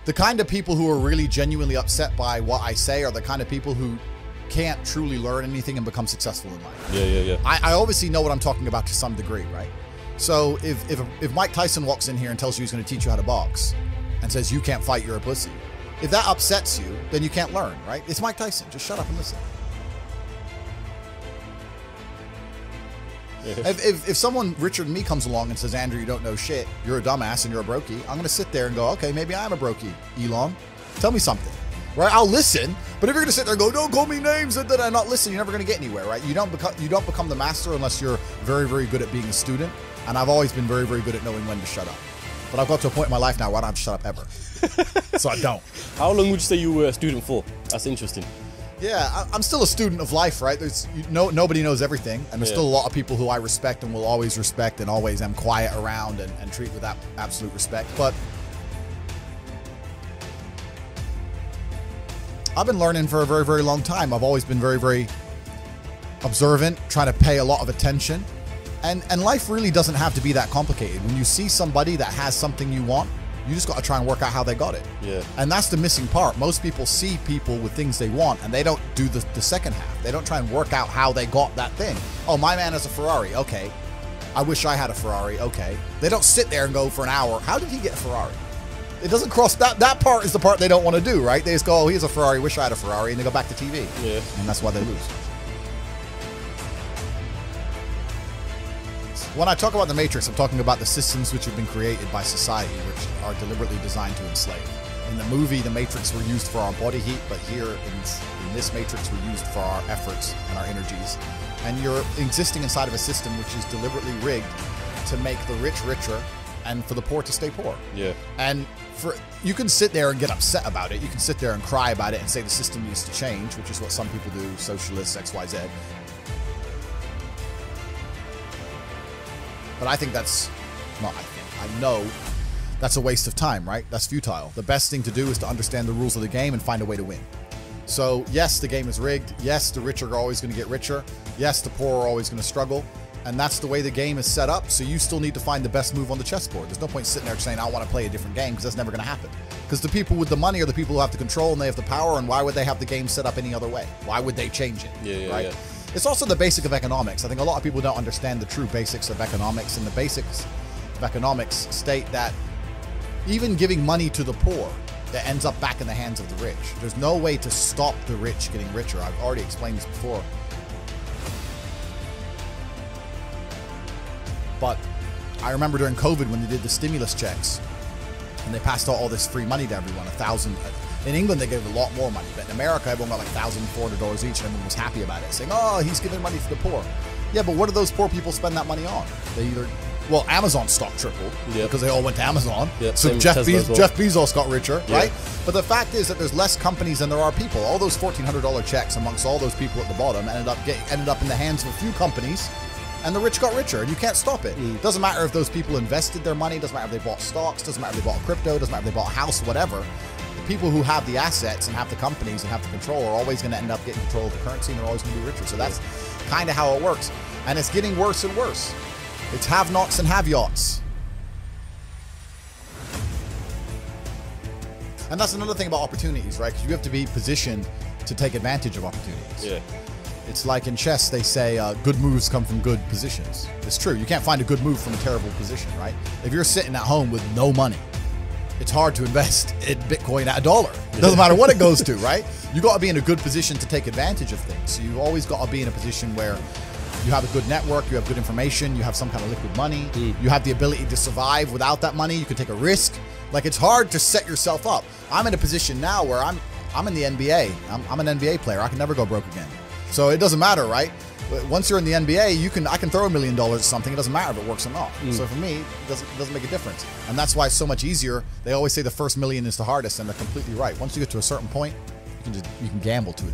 The kind of people who are really genuinely upset by what I say are the kind of people who can't truly learn anything and become successful in life. Yeah. I obviously know what I'm talking about to some degree, right? So if Mike Tyson walks in here and tells you he's going to teach you how to box and says you can't fight, you're a pussy. If that upsets you, then you can't learn, right? It's Mike Tyson. Just shut up and listen. If someone richer than me comes along and says, Andrew, you don't know shit, you're a dumbass and you're a brokey, I'm going to sit there and go, okay, maybe I'm a brokey, Elon. Tell me something, right? I'll listen, but if you're going to sit there and go, don't call me names and then I not listen, you're never going to get anywhere, right? You don't become the master unless you're very, very good at being a student, and I've always been very, very good at knowing when to shut up. But I've got to a point in my life now where I don't have to shut up ever. So I don't. How long would you say you were a student for? That's interesting. Yeah, I'm still a student of life, right? Nobody knows everything, and there's still a lot of people who I respect and will always respect and always am quiet around and treat with that absolute respect. But I've been learning for a very, very long time. I've always been very, very observant, trying to pay a lot of attention. And life really doesn't have to be that complicated. When you see somebody that has something you want, you just got to try and work out how they got it. Yeah. And that's the missing part. Most people see people with things they want and they don't do the second half. They don't try and work out how they got that thing. Oh, my man has a Ferrari. Okay. I wish I had a Ferrari. Okay. They don't sit there and go for an hour, how did he get a Ferrari? It doesn't cross, that part is the part they don't want to do, right? They just go, oh, he has a Ferrari, wish I had a Ferrari, and they go back to TV. Yeah. And that's why they lose. When I talk about the Matrix, I'm talking about the systems which have been created by society, which are deliberately designed to enslave. In the movie, the Matrix were used for our body heat, but here in this Matrix, we're used for our efforts and our energies. And you're existing inside of a system which is deliberately rigged to make the rich richer and for the poor to stay poor. Yeah. And you can sit there and get upset about it. You can sit there and cry about it and say the system needs to change, which is what some people do, socialists, XYZ. But I think that's, I know that's a waste of time, right? That's futile. The best thing to do is to understand the rules of the game and find a way to win. So yes, the game is rigged. Yes, the rich are always going to get richer. Yes, the poor are always going to struggle. And that's the way the game is set up. So you still need to find the best move on the chessboard. There's no point sitting there saying, I want to play a different game, because that's never going to happen. Because the people with the money are the people who have the control and they have the power. And why would they have the game set up any other way? Why would they change it? Right? Yeah. It's also the basic of economics. I think a lot of people don't understand the true basics of economics, and the basics of economics state that even giving money to the poor, that ends up back in the hands of the rich. There's no way to stop the rich getting richer. I've already explained this before. But I remember during COVID when they did the stimulus checks and they passed out all this free money to everyone, $1,000. In England, they gave a lot more money, but in America, everyone got like $1,400 each, and everyone was happy about it, saying, oh, he's giving money to the poor. Yeah, but what do those poor people spend that money on? They either, well, Amazon stock tripled because they all went to Amazon. Yep, so Jeff Bezos got richer, right? But the fact is that there's less companies than there are people. All those $1,400 checks amongst all those people at the bottom ended up in the hands of a few companies, and the rich got richer, and you can't stop it. Doesn't matter if those people invested their money, doesn't matter if they bought stocks, doesn't matter if they bought crypto, doesn't matter if they bought a house, whatever. People who have the assets and have the companies and have the control are always going to end up getting control of the currency, and they're always going to be richer. So that's kind of how it works. And it's getting worse and worse. It's have-nots and have-yachts. And that's another thing about opportunities, right? Because you have to be positioned to take advantage of opportunities. Yeah. It's like in chess, they say good moves come from good positions. It's true. You can't find a good move from a terrible position, right? If you're sitting at home with no money, it's hard to invest in Bitcoin at $1. It doesn't matter what it goes to, right? You got to be in a good position to take advantage of things. So you've always got to be in a position where you have a good network, you have good information, you have some kind of liquid money, you have the ability to survive without that money, you can take a risk. Like, it's hard to set yourself up. I'm in a position now where I'm in the NBA. I'm an NBA player. I can never go broke again. So it doesn't matter, right? Once you're in the NBA, I can throw $1 million at something. It doesn't matter if it works or not. So for me, it doesn't make a difference. And that's why it's so much easier. They always say the first million is the hardest, and they're completely right. Once you get to a certain point, you can gamble to it.